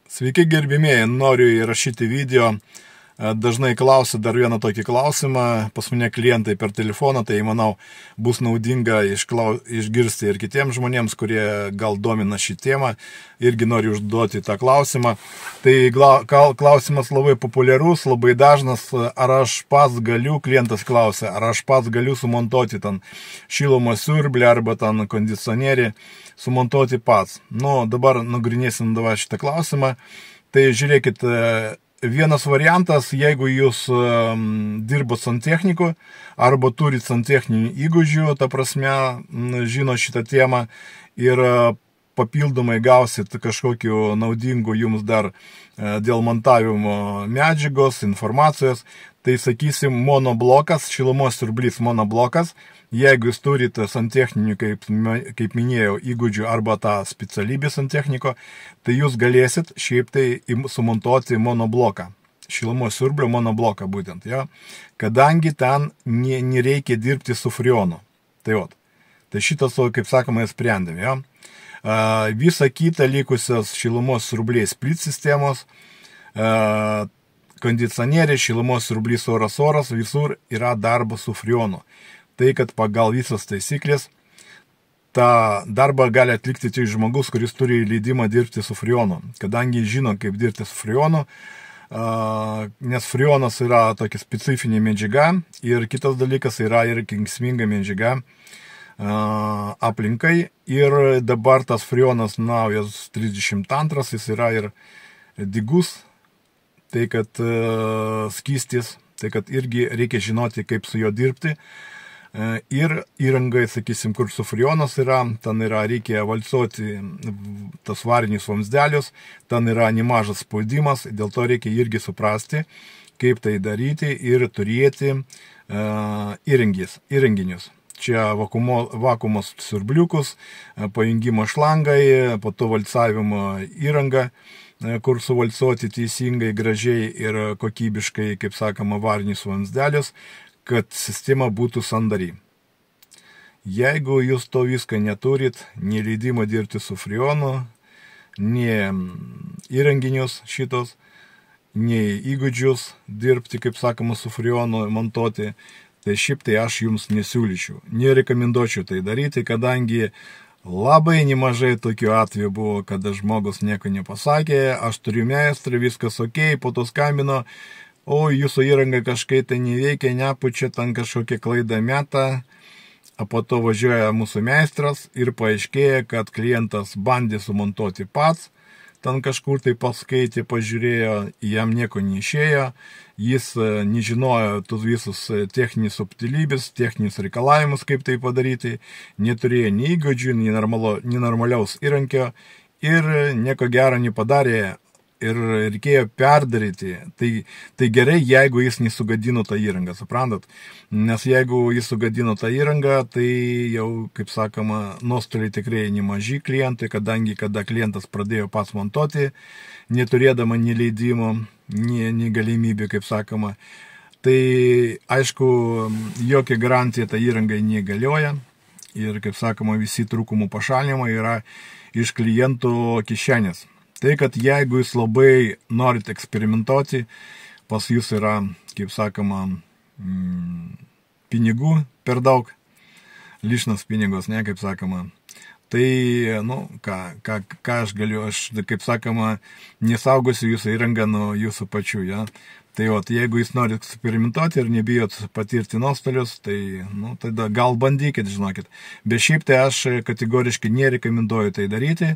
Sveiki gerbimieji, noriu įrašyti video. Dažnai klausiu dar vieną tokį klausimą, pas mane klientai per telefoną, tai manau bus naudinga išgirsti ir kitiems žmonėms, kurie gal domina šį temą, irgi noriu užduoti tą klausimą. Tai klausimas labai populiarus, labai dažnas, ar aš pats galiu, klientas klausia, ar aš pats galiu sumontuoti ten šilumos siurblį arba ten kondicionierį, sumontuoti pats. Dabar nagrinėsim šitą klausimą. Tai žiūrėkit, vienas variantas, jeigu jūs dirbat santechniku arba turit santechninių įgūdžių, ta prasme, žino šitą temą ir papildomai gausit kažkokiu naudingu jums dar dėl montavimo medžiagos, informacijos, tai sakysim monoblokas, šilumos siurblys monoblokas. Jeigu jūs turite santechninių, kaip minėjau, įgūdžių arba tą specialybę santechniko, tai jūs galėsit šiaip tai sumontuoti monobloką, šilumos siurblio monobloką būtent, jo, kadangi ten nereikia dirbti su freonu. Tai šitas, kaip sakoma, sprendėm, jo. Visa kita likusios šilumos siurbliai split sistemos, kondicionieriai, šilumos siurblys oras, visur yra darbas su freonu. Tai, kad pagal visas taisyklės tą darbą gali atlikti tik žmogus, kuris turi leidimą dirbti su freonu, kadangi žino, kaip dirbti su freonu, nes freonas yra tokia specifinė medžiaga ir kitas dalykas yra ir kenksminga medžiaga aplinkai. Ir dabar tas freonas naujas 32, jis yra ir dygus, tai kad skystis, tai kad irgi reikia žinoti, kaip su juo dirbti. Ir įrangai, sakysim, kur su freonas yra, ten reikia valcuoti tas varinius vamzdelius, ten yra nemažas spaudimas, dėl to reikia irgi suprasti, kaip tai daryti ir turėti įrenginius. Čia vakuumos siurbliukus, pajungimo šlangai, po to valcavimo įranga, kur suvalcuoti teisingai, gražiai ir kokybiškai, kaip sakoma, varinius vamzdelius, kad sistema būtų sandari. Jeigu jūs to viską neturit, nei leidimo dirbti su freonu, nei įrenginius šitos, nei įgūdžius dirbti, kaip sakoma, su freonu montuoti, tai šiaip tai aš jums nesiūlyčiau. Nerekomenduočiau tai daryti, kadangi labai nemažai tokių atvejų buvo, kada žmogus nieko nepasakė, aš turiu meistrą, viskas ok, po to skambino, o jūsų įranga kažkaip tai neveikia, nepučia, ten kažkokia klaida meta, o po to važiuoja mūsų meistras ir paaiškėja, kad klientas bandė sumontuoti pats, ten kažkur tai paskaitė, pažiūrėjo, jam nieko neišėjo, jis nežinojo tos visus techninės subtilybės, techninius reikalavimus, kaip tai padaryti, neturėjo nei įgūdžių, nei normaliaus įrankio ir nieko gero nepadarė. Ir reikėjo perdaryti. Tai gerai, jeigu jis nesugadino tą įrangą, suprantat? Nes jeigu jis sugadino tą įrangą, tai jau, kaip sakoma, nuostoliai tikrai nemaži klientui, kadangi kada klientas pradėjo pats montuoti, neturėdama nei leidimo, nei galimybė, kaip sakoma, tai aišku, jokia garantija tą įrangą negalioja ir, kaip sakoma, visi trūkumų pašalinimai yra iš klientų kišenės. Tai, kad jeigu jūs labai norite eksperimentuoti, pas jūs yra, kaip sakoma, pinigų per daug, lišnas pinigos, ne, kaip sakoma, tai, ką aš galiu, aš, kaip sakoma, nesaugosiu jūsų įrangą nuo jūsų pačių, ja. Tai, jeigu jūs norite eksperimentuoti ir nebijot patirti nuostolius, tai, tada gal bandykit, žinokit. Bet šiaip tai aš kategoriškai nerekomenduoju tai daryti.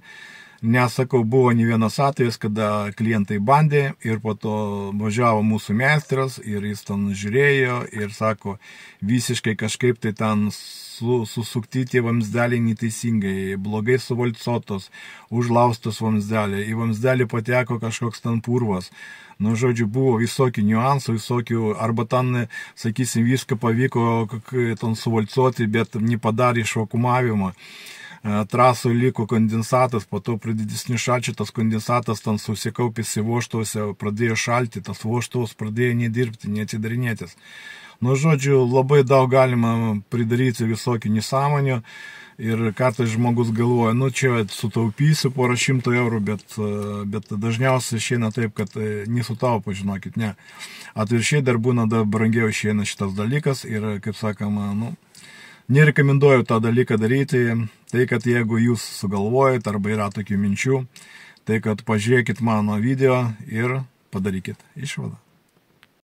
Nesakau, buvo ne vienas atvejis, kada klientai bandė ir po to važiavo mūsų meistras ir jis ten žiūrėjo ir sako, visiškai kažkaip tai ten susukti tie vamzdeliai neteisingai, blogai suvalcuotos, užlaustos vamzdeliai, į vamzdelį pateko kažkoks ten purvas. Žodžiu, buvo visokių niuansų, visokių, arba ten, sakysim, viską pavyko ten suvalcuoti, bet nepadarė išvakumavimo. trasų liko kondensatas, po to pradėdesni šalčiai, tas kondensatas ten susikaupėsi voštuose, pradėjo šalti, tas voštuvas pradėjo nedirbti, neatidarinėtis. Nu, žodžiu, labai daug galima pridaryti visokių nesąmonių ir kartais žmogus galvoja, nu, čia sutaupysiu porą šimtų eurų, bet dažniausiai išeina taip, kad nesutaupo, žinokit, ne. Atviršiai dar būna brangiau išeina šitas dalykas ir, kaip sakoma, nu, nerekomenduoju tą dalyką daryti, tai kad jeigu jūs sugalvojat arba yra tokių minčių, tai kad pažiūrėkit mano video ir padarykit išvadą.